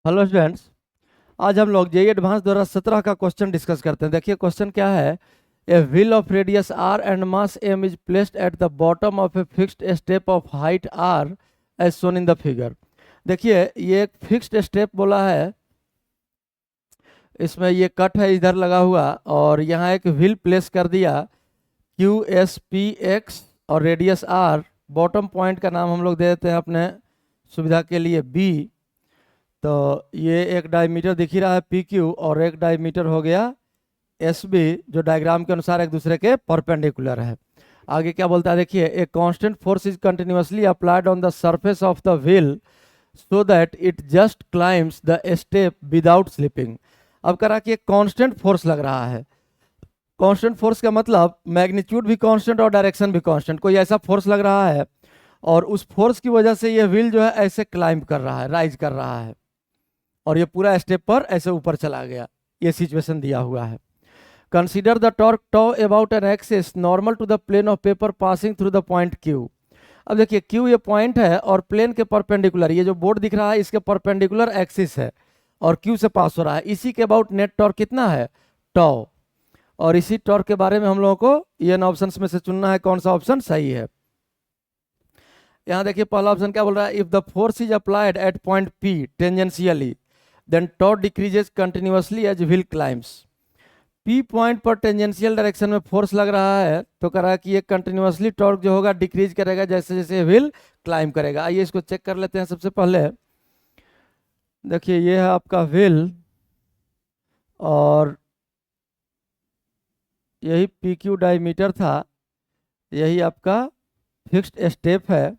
Hello students. आज हम लोग जेई एडवांस 2017 का क्वेश्चन डिस्कस करते हैं। देखिए क्वेश्चन क्या है। A wheel of radius R and mass M is placed at the bottom of a fixed step of height R as shown in the figure. देखिए ये एक फिक्स्ड स्टेप बोला है, इसमें ये कट है इधर लगा हुआ और यहाँ एक व्हील प्लेस कर दिया क्यू एस पी एक्स और रेडियस आर। बॉटम पॉइंट का नाम हम लोग दे देते हैं अपने सुविधा के लिए बी। तो ये एक डायमीटर दिख ही रहा है पी क्यू और एक डायमीटर हो गया एस बी, जो डायग्राम के अनुसार एक दूसरे के परपेंडिकुलर है। आगे क्या बोलता है देखिए, a constant force is continuously applied on the surface of the wheel so that it just climbs the step without slipping. अब करा कि एक कांस्टेंट फोर्स लग रहा है। कांस्टेंट फोर्स का मतलब मैग्नीट्यूड भी कांस्टेंट और डायरेक्शन भी कांस्टेंट, कोई ऐसा फोर्स लग रहा है और उस फोर्स की वजह से ये व्हील जो है ऐसे क्लाइंब कर रहा है, राइज कर रहा है और ये पूरा स्टेप पर ऐसे ऊपर चला गया। ये सिचुएशन दिया हुआ है। Consider the torque tau about an axis normal to the plane of paper passing through the point Q. अब देखिए क्यू ये पॉइंट है और प्लेन के परपेंडिकुलर, ये जो बोर्ड दिख रहा है इसके परपेंडिकुलर एक्सिस है और क्यू से पास हो रहा है। इसी के अबाउट नेट टॉर्क कितना है, टॉ। और इसी टॉर्क के बारे में हम लोगों को ये ऑप्शन में से चुनना है कौन सा ऑप्शन सही है। यहाँ देखिए पहला ऑप्शन क्या बोल रहा है, if the force is applied at point P tangentially then torque decreases continuously as wheel climbs. P point पर टेंजेंशियल डायरेक्शन में फोर्स लग रहा है तो कह रहा है कि ये कंटिन्यूअसली टॉर्क जो होगा डिक्रीज करेगा जैसे जैसे व्हील क्लाइम करेगा। आइए इसको चेक कर लेते हैं। सबसे पहले देखिए ये है आपका व्हील और यही पी क्यू डायमीटर था, यही आपका फिक्स्ड स्टेप है।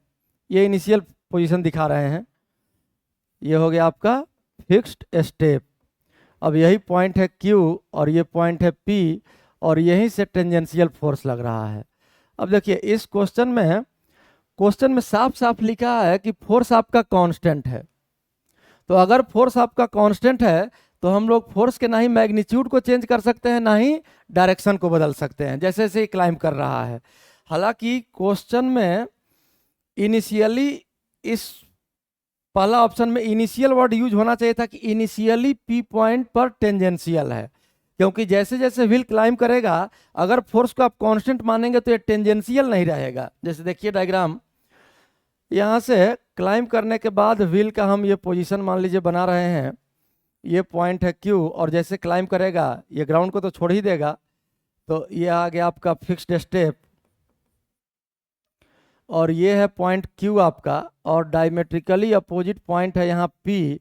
ये इनिशियल पोजीशन दिखा रहे हैं, ये हो गया आपका फिक्स्ड स्टेप। अब यही पॉइंट है Q और ये पॉइंट है P और यहीं से टेंजेंशियल फोर्स लग रहा है। अब देखिए इस क्वेश्चन में साफ साफ लिखा है कि फोर्स आपका कांस्टेंट है। तो अगर फोर्स आपका कांस्टेंट है तो हम लोग फोर्स के ना ही मैग्नीट्यूड को चेंज कर सकते हैं ना ही डायरेक्शन को बदल सकते हैं जैसे जैसे क्लाइंब कर रहा है। हालांकि क्वेश्चन में इनिशियली इस पहला ऑप्शन में इनिशियल वर्ड यूज होना चाहिए था कि इनिशियली पी पॉइंट पर टेंजेंशियल है, क्योंकि जैसे जैसे व्हील क्लाइंब करेगा अगर फोर्स को आप कांस्टेंट मानेंगे तो ये टेंजेंशियल नहीं रहेगा। जैसे देखिए डायग्राम, यहाँ से क्लाइंब करने के बाद व्हील का हम ये पोजीशन मान लीजिए बना रहे हैं, ये पॉइंट है क्यू और जैसे क्लाइंब करेगा ये ग्राउंड को तो छोड़ ही देगा। तो ये आ गया आपका फिक्स्ड स्टेप और ये है पॉइंट Q आपका और डायमेट्रिकली अपोजिट पॉइंट है यहाँ P।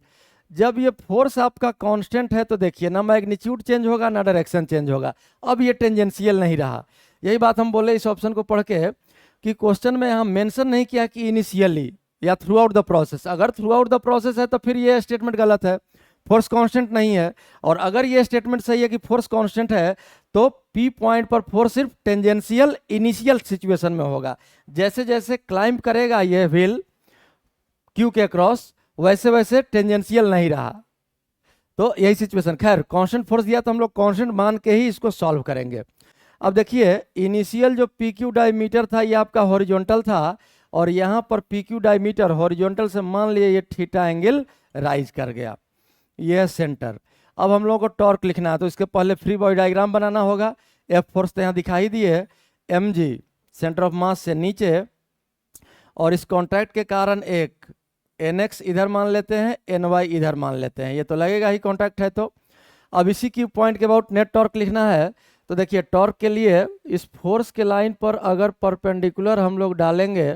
जब ये फोर्स आपका कांस्टेंट है तो देखिए ना मैग्नीट्यूड चेंज होगा ना डायरेक्शन चेंज होगा, अब ये टेंजेंशियल नहीं रहा। यही बात हम बोले इस ऑप्शन को पढ़ के कि क्वेश्चन में हम मेंशन नहीं किया कि इनिशियली या थ्रू आउट द प्रोसेस। अगर थ्रू आउट द प्रोसेस है तो फिर ये स्टेटमेंट गलत है, फोर्स कांस्टेंट नहीं है। और अगर ये स्टेटमेंट सही है कि फोर्स कांस्टेंट है तो पी पॉइंट पर फोर्स सिर्फ टेंजेंशियल इनिशियल सिचुएशन में होगा। जैसे जैसे क्लाइंब करेगा ये व्हील क्यू के क्रॉस वैसे वैसे टेंजेंशियल नहीं रहा। तो यही सिचुएशन, खैर कांस्टेंट फोर्स दिया तो हम लोग कांस्टेंट मान के ही इसको सॉल्व करेंगे। अब देखिए इनिशियल जो पी क्यू डायमीटर था ये आपका हॉरिजॉन्टल था और यहाँ पर पी क्यू डायमीटर हॉरिजॉन्टल से मान लिए ये थीटा एंगल राइज कर गया, ये है सेंटर। अब हम लोगों को टॉर्क लिखना है तो इसके पहले फ्री बॉडी डायग्राम बनाना होगा। एफ फोर्स तो यहाँ दिखाई दिए, M G centre of mass से नीचे और इस कॉन्ट्रैक्ट के कारण एक एन एक्स इधर मान लेते हैं, एन वाई इधर मान लेते हैं, ये तो लगेगा ही कॉन्ट्रैक्ट है। तो अब इसी की पॉइंट के अबाउट नेट टॉर्क लिखना है। तो देखिए टॉर्क के लिए इस फोर्स के लाइन पर अगर परपेंडिकुलर हम लोग डालेंगे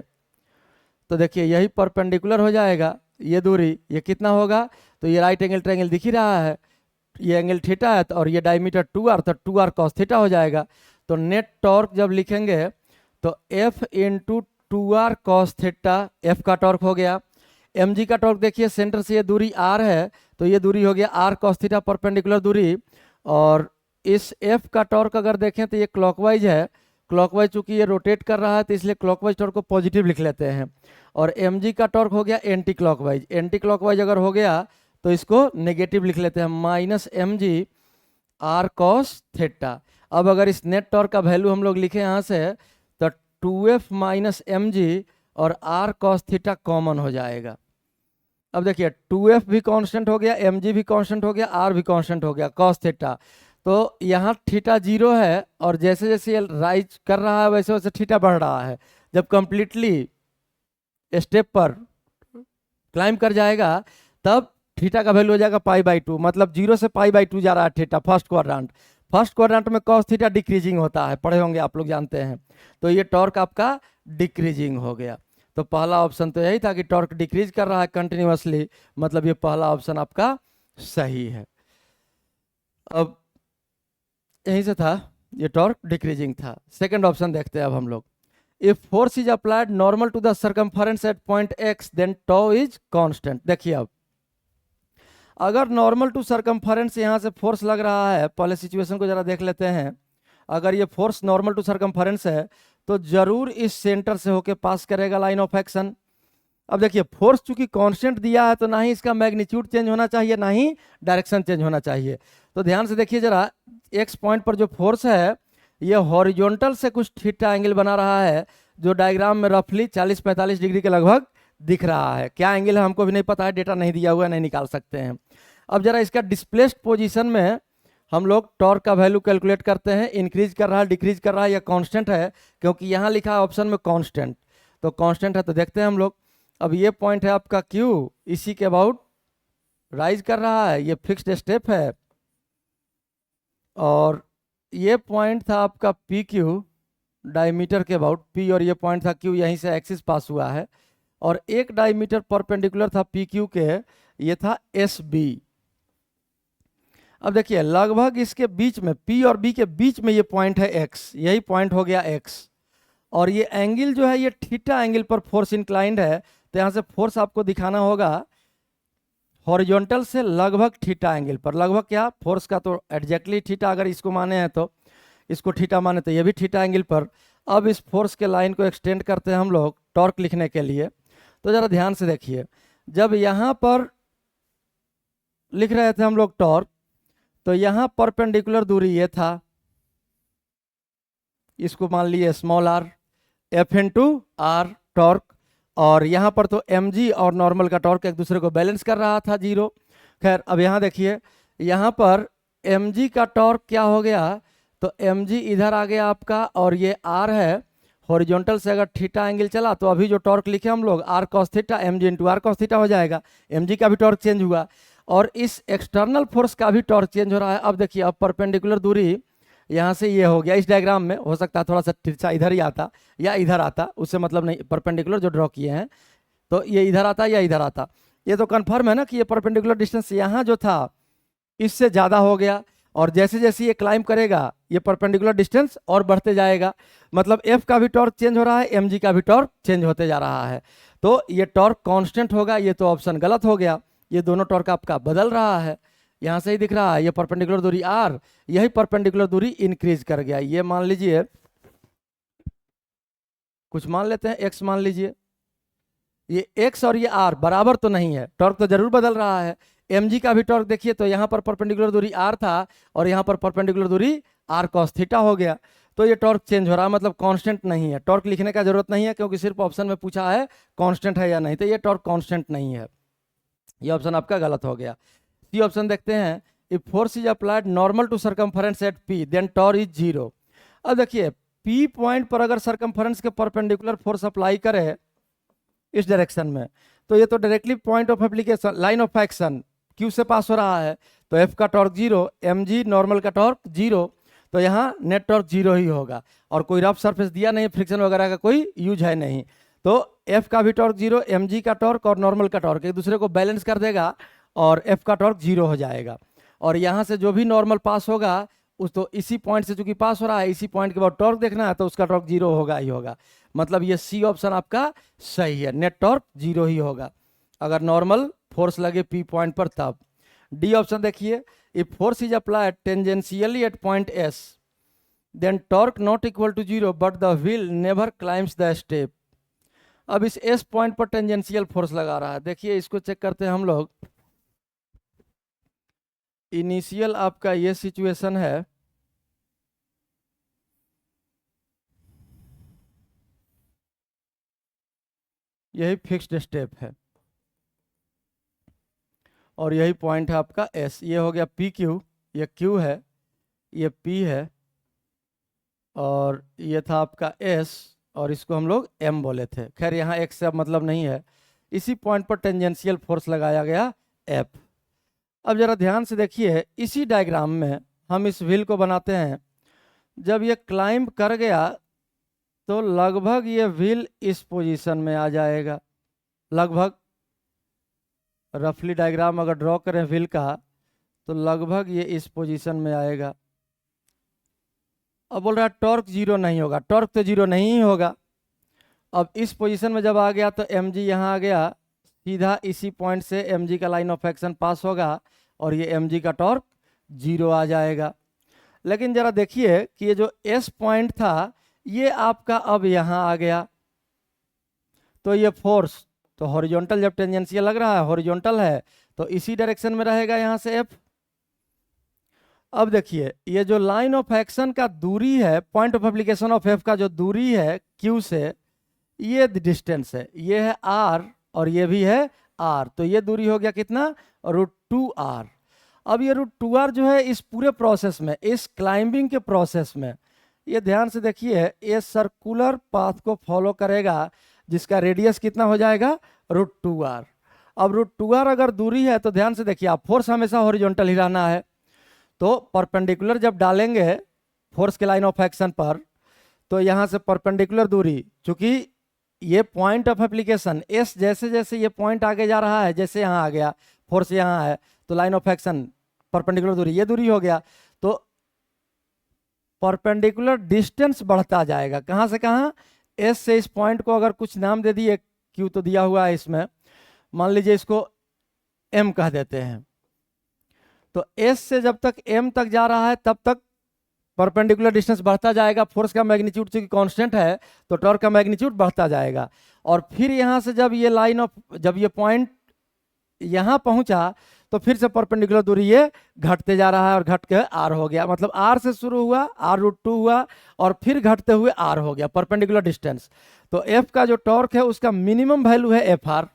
तो देखिए यही परपेंडिकुलर हो जाएगा ये दूरी, ये कितना होगा तो ये राइट एंगल ट्रायंगल दिख ही रहा है, ये एंगल थीटा है और ये डायमीटर 2r तो 2r cos थीटा हो जाएगा। तो नेट टॉर्क जब लिखेंगे तो F into 2r cos theta F का टॉर्क हो गया। mg का टॉर्क देखिए सेंटर से ये दूरी r है तो ये दूरी हो गया r cos थीटा परपेंडिकुलर दूरी। और इस F का टॉर्क अगर देखें तो ये क्लॉकवाइज है, क्लॉकवाइज चूंकि ये रोटेट कर रहा है तो इसलिए क्लॉकवाइज टॉर्क को पॉजिटिव लिख लेते हैं। और mg का टॉर्क हो गया एंटी क्लॉकवाइज, एंटी क्लॉकवाइज अगर हो गया तो इसको नेगेटिव लिख लेते हैं minus mg r cos theta. अब अगर इस नेट टॉर्क का वैल्यू हम लोग लिखें यहाँ से तो 2f माइनस mg और r cos थीटा कॉमन हो जाएगा। अब देखिए 2F भी कांस्टेंट हो गया, mg भी कांस्टेंट हो गया, r भी कांस्टेंट हो गया cos थीटा। तो यहाँ थीटा 0 है और जैसे जैसे ये राइज कर रहा है वैसे वैसे थीटा बढ़ रहा है। जब कंप्लीटली स्टेप पर क्लाइम कर जाएगा तब थीटा का वैल्यू हो जाएगा π/2, मतलब 0 से π/2 जा रहा है थीटा फर्स्ट क्वाड्रेंट में cos थीटा डिक्रीजिंग होता है, पढ़े होंगे आप लोग, जानते हैं। तो ये टॉर्क आपका डिक्रीजिंग हो गया। तो पहला ऑप्शन तो यही था कि टॉर्क डिक्रीज कर रहा है कंटिन्यूअसली, मतलब ये पहला ऑप्शन आपका सही है। अब यहीं से था, ये टॉर्क डिक्रीजिंग था। सेकंड ऑप्शन देखते हैं अब हम लोग। If force is applied normal to the circumference at point X then tau is constant. देखिए अब अगर नॉर्मल टू सर्कमफरेंस यहाँ से फोर्स लग रहा है, पहले सिचुएशन को जरा देख लेते हैं। अगर ये फोर्स नॉर्मल टू सर्कमफरेंस है तो जरूर इस सेंटर से होके पास करेगा लाइन ऑफ एक्शन। अब देखिए फोर्स चूंकि कांस्टेंट दिया है तो ना ही इसका मैग्नीट्यूड चेंज होना चाहिए ना ही डायरेक्शन चेंज होना चाहिए। तो ध्यान से देखिए जरा, एक्स पॉइंट पर जो फोर्स है ये हॉरिजॉन्टल से कुछ थीटा एंगल बना रहा है, जो डायग्राम में रफली 40-45 डिग्री के लगभग दिख रहा है। क्या एंगल है हमको भी नहीं पता है, डेटा नहीं दिया हुआ है, नहीं निकाल सकते हैं। अब जरा इसका डिस्प्लेस्ड पोजीशन में हम लोग टॉर्क का वैल्यू कैलकुलेट करते हैं, इंक्रीज कर रहा है डिक्रीज कर रहा है या कांस्टेंट है, क्योंकि यहाँ लिखा है ऑप्शन में कांस्टेंट। तो कांस्टेंट है तो देखते हैं हम लोग। अब ये पॉइंट है आपका Q, इसी के अबाउट राइज कर रहा है, ये फिक्स्ड स्टेप है। और ये पॉइंट था आपका PQ, डायमीटर के अबाउट P, और ये पॉइंट था Q, यहीं से एक्सिस पास हुआ है। और एक डायमीटर परपेंडिकुलर था PQ के, ये था SB। अब देखिए लगभग इसके बीच में, P और B के बीच में ये पॉइंट है X, यही पॉइंट हो गया X। और ये एंगल जो है ये थीटा एंगल पर फोर्स इंक्लाइंड है, तो यहाँ से फोर्स आपको दिखाना होगा हॉरिजॉन्टल से लगभग थीटा एंगल पर। लगभग क्या, फोर्स का तो एग्जैक्टली थीटा अगर इसको माने हैं तो, इसको थीटा माने तो ये भी थीटा एंगल पर। अब इस फोर्स के लाइन को एक्सटेंड करते हैं हम लोग टॉर्क लिखने के लिए। तो जरा ध्यान से देखिए, जब यहाँ पर लिख रहे थे हम लोग टॉर्क, तो यहाँ परपेंडिकुलर दूरी ये था, इसको मान लिए स्मॉल r, F/r टॉर्क। और यहाँ पर तो mg और नॉर्मल का टॉर्क एक दूसरे को बैलेंस कर रहा था 0। खैर अब यहाँ देखिए, यहाँ पर mg का टॉर्क क्या हो गया, तो mg इधर आ गया आपका, और ये r है। हॉरिजॉन्टल से अगर थीटा एंगल चला तो अभी जो टॉर्क लिखे हम लोग r cos theta mg into r cos theta हो जाएगा। mg का भी टॉर्क चेंज हुआ और इस एक्सटर्नल फोर्स का भी टॉर्क चेंज हो रहा है। अब देखिए अब परपेंडिकुलर दूरी यहाँ से ये हो गया, इस डायग्राम में हो सकता है थोड़ा सा तिरछा इधर ही आता या इधर आता, उससे मतलब नहीं, परपेंडिकुलर जो ड्रॉ किए हैं तो ये इधर आता या इधर आता। ये तो कंफर्म है ना कि ये परपेंडिकुलर डिस्टेंस यहाँ जो था इससे ज़्यादा हो गया, और जैसे जैसे ये क्लाइम करेगा ये परपेंडिकुलर डिस्टेंस और बढ़ते जाएगा, मतलब एफ का भी टॉर्क चेंज हो रहा है, एम जी का भी टॉर्क चेंज होते जा रहा है। तो ये टॉर्क कांस्टेंट होगा, ये तो ऑप्शन गलत हो गया, ये दोनों टॉर्क आपका बदल रहा है। यहाँ से ही दिख रहा है ये परपेंडिकुलर दूरी आर, यही परपेंडिकुलर दूरी इंक्रीज कर गया। ये मान लीजिए, कुछ मान लेते हैं एक्स मान लीजिए, ये एक्स और ये आर बराबर तो नहीं है, टॉर्क तो जरूर बदल रहा है। mg का भी टॉर्क देखिए, तो यहाँ पर परपेंडिकुलर दूरी r था और यहाँ पर परपेंडिकुलर दूरी r cos थीटा हो गया। तो ये टॉर्क चेंज हो रहा है, मतलब कांस्टेंट नहीं है। टॉर्क लिखने का जरूरत नहीं है क्योंकि सिर्फ ऑप्शन में पूछा है कांस्टेंट है या नहीं, तो ये टॉर्क कांस्टेंट नहीं है, ये ऑप्शन आपका गलत हो गया। सी ऑप्शन देखते हैं, if force is applied normal to circumference at p then torque is 0। अब देखिए p पॉइंट पर अगर सर्कमफरेंस के परपेंडिकुलर फोर्स अप्लाई करे इस डायरेक्शन में, तो ये तो directly point of application, line of action Q से पास हो रहा है, तो F का टॉर्क 0, mg नॉर्मल का टॉर्क 0, तो यहाँ नेट टॉर्क 0 ही होगा। और कोई रफ सरफेस दिया नहीं, फ्रिक्शन वगैरह का कोई यूज है नहीं, तो F का भी टॉर्क 0, mg का टॉर्क और नॉर्मल का टॉर्क एक दूसरे को बैलेंस कर देगा और F का टॉर्क 0 हो जाएगा। और यहाँ से जो भी नॉर्मल पास होगा उस, तो इसी पॉइंट से चूंकि पास हो रहा है, इसी पॉइंट के बाद टॉर्क देखना है, तो उसका टॉर्क 0 होगा ही होगा। मतलब ये सी ऑप्शन आपका सही है, नेट टॉर्क 0 ही होगा अगर नॉर्मल फोर्स लगे पी पॉइंट पर तब। डी ऑप्शन देखिए, if force is applied tangentially at point S then torque not equal to 0 but the wheel never climbs the step. अब इस एस पॉइंट पर टेंजेंशियल फोर्स लगा रहा है, देखिए इसको चेक करते हैं हम लोग। इनिशियल आपका ये सिचुएशन है, यही फिक्स्ड स्टेप है। और यही पॉइंट है आपका एस। ये हो गया पी क्यू, ये क्यू है, ये पी है, और ये था आपका एस, और इसको हम लोग एम बोले थे। खैर यहाँ एक्स से अब मतलब नहीं है। इसी पॉइंट पर टेंजेंशियल फोर्स लगाया गया एफ। अब जरा ध्यान से देखिए, इसी डायग्राम में हम इस व्हील को बनाते हैं। जब ये क्लाइंब कर गया तो लगभग ये व्हील इस पोजीशन में आ जाएगा, लगभग। रफली डायग्राम अगर ड्रॉ करें व्हील का तो लगभग ये इस पोजीशन में आएगा। अब बोल रहा है टॉर्क जीरो नहीं होगा, टॉर्क तो जीरो नहीं ही होगा। अब इस पोजीशन में जब आ गया तो एम जी यहाँ आ गया, सीधा इसी पॉइंट से एम जी का लाइन ऑफ एक्शन पास होगा और ये एम जी का टॉर्क जीरो आ जाएगा। लेकिन जरा देखिए कि ये जो एस पॉइंट था ये आपका अब यहाँ आ गया, तो ये फोर्स तो हॉरिजॉन्टल, जब टेंजेंशियल लग रहा है हॉरिजॉन्टल है तो इसी डायरेक्शन में रहेगा यहाँ से एफ। अब देखिए ये जो लाइन ऑफ एक्शन का दूरी है, point of application of F का जो दूरी है क्यू से, ये डिस्टेंस है, ये है आर और ये भी है आर, तो ये दूरी हो गया कितना, √2r। अब ये √2r जो है इस पूरे प्रोसेस में, इस क्लाइंबिंग के प्रोसेस में, ये ध्यान से देखिए, ये सर्कुलर पाथ को फॉलो करेगा जिसका रेडियस कितना हो जाएगा, √2r। अब √2r अगर दूरी है तो ध्यान से देखिए, आप फोर्स हमेशा हॉरिजॉन्टल ही रहना है, तो परपेंडिकुलर जब डालेंगे फोर्स के लाइन ऑफ एक्शन पर तो यहाँ से परपेंडिकुलर दूरी, चूंकि ये पॉइंट ऑफ एप्लीकेशन एस, जैसे जैसे ये पॉइंट आगे जा रहा है, जैसे यहाँ आ गया फोर्स यहाँ है तो लाइन ऑफ एक्शन परपेंडिकुलर दूरी ये दूरी हो गया, तो परपेंडिकुलर डिस्टेंस बढ़ता जाएगा। कहाँ से कहाँ, एस से इस पॉइंट को अगर कुछ नाम दे दिए, क्यू तो दिया हुआ है इसमें, मान लीजिए इसको एम कह देते हैं, तो एस से जब तक एम तक जा रहा है तब तक परपेंडिकुलर डिस्टेंस बढ़ता जाएगा। फोर्स का मैग्नीट्यूड चूंकि कांस्टेंट है तो टॉर्क का मैग्नीट्यूड बढ़ता जाएगा। और फिर यहाँ से जब ये लाइन ऑफ, जब ये पॉइंट यहाँ पहुंचा तो फिर से परपेंडिकुलर दूरी ये घटते जा रहा है और घट के आर हो गया, मतलब आर से शुरू हुआ, r√2 हुआ और फिर घटते हुए आर हो गया, परपेंडिकुलर डिस्टेंस। तो एफ का जो टॉर्क है उसका मिनिमम वैल्यू है एफ आर,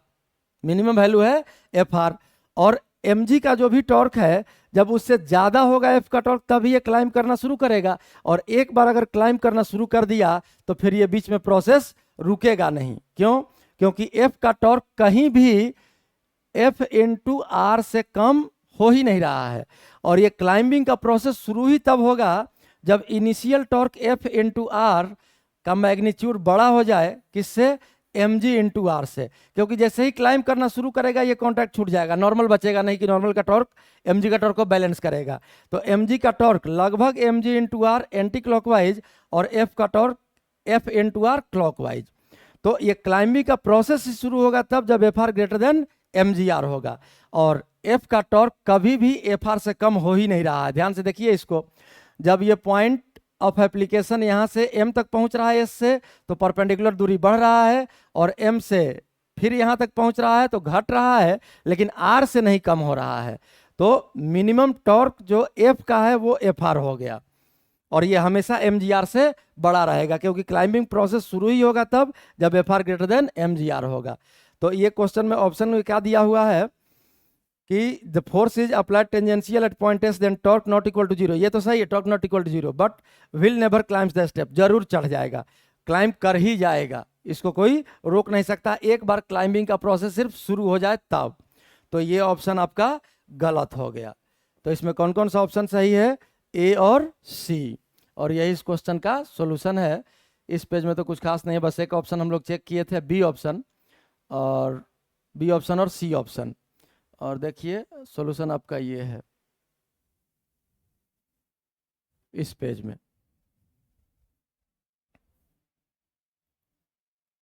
मिनिमम वैल्यू है एफ आर। और mg का जो भी टॉर्क है जब उससे ज़्यादा होगा f का टॉर्क तभी ये क्लाइंब करना शुरू करेगा, और एक बार अगर क्लाइंब करना शुरू कर दिया तो फिर ये बीच में प्रोसेस रुकेगा नहीं। क्यों? क्योंकि f का टॉर्क कहीं भी f इंटू आर से कम हो ही नहीं रहा है, और ये क्लाइंबिंग का प्रोसेस शुरू ही तब होगा जब initial torque f into R का मैग्नीट्यूड बड़ा हो जाए, किससे, mg इंटू आर से। क्योंकि जैसे ही क्लाइंब करना शुरू करेगा ये कॉन्टैक्ट छूट जाएगा, नॉर्मल बचेगा नहीं कि नॉर्मल का टॉर्क mg का टॉर्क को बैलेंस करेगा। तो mg का टॉर्क लगभग mg into R anticlockwise और f का torque f into R clockwise. तो ये क्लाइंबिंग का प्रोसेस शुरू होगा तब जब F R greater than mgr होगा, और f का टॉर्क कभी भी fr से कम हो ही नहीं रहा है। ध्यान से देखिए इसको, जब ये पॉइंट ऑफ एप्लीकेशन यहाँ से m तक पहुँच रहा है s से तो परपेंडिकुलर दूरी बढ़ रहा है, और m से फिर यहाँ तक पहुँच रहा है तो घट रहा है, लेकिन r से नहीं कम हो रहा है। तो मिनिमम टॉर्क जो f का है वो fr हो गया, और ये हमेशा mgr से बड़ा रहेगा, क्योंकि क्लाइंबिंग प्रोसेस शुरू ही होगा तब जब fr ग्रेटर देन mgr होगा। तो ये क्वेश्चन में ऑप्शन में क्या दिया हुआ है कि the force is applied tangential at point S then torque not equal to zero. ये तो सही है, torque not equal to zero, but will never climbs the step, जरूर चढ़ जाएगा, क्लाइंब कर ही जाएगा, इसको कोई रोक नहीं सकता, एक बार क्लाइंबिंग का प्रोसेस सिर्फ शुरू हो जाए तब। तो ये ऑप्शन आपका गलत हो गया। तो इसमें कौन कौन सा ऑप्शन सही है, ए और सी, और यही इस क्वेश्चन का सोल्यूशन है। इस पेज में तो कुछ खास नहीं है, बस एक ऑप्शन हम लोग चेक किए थे, बी ऑप्शन और सी ऑप्शन, और देखिए सॉल्यूशन आपका ये है इस पेज में।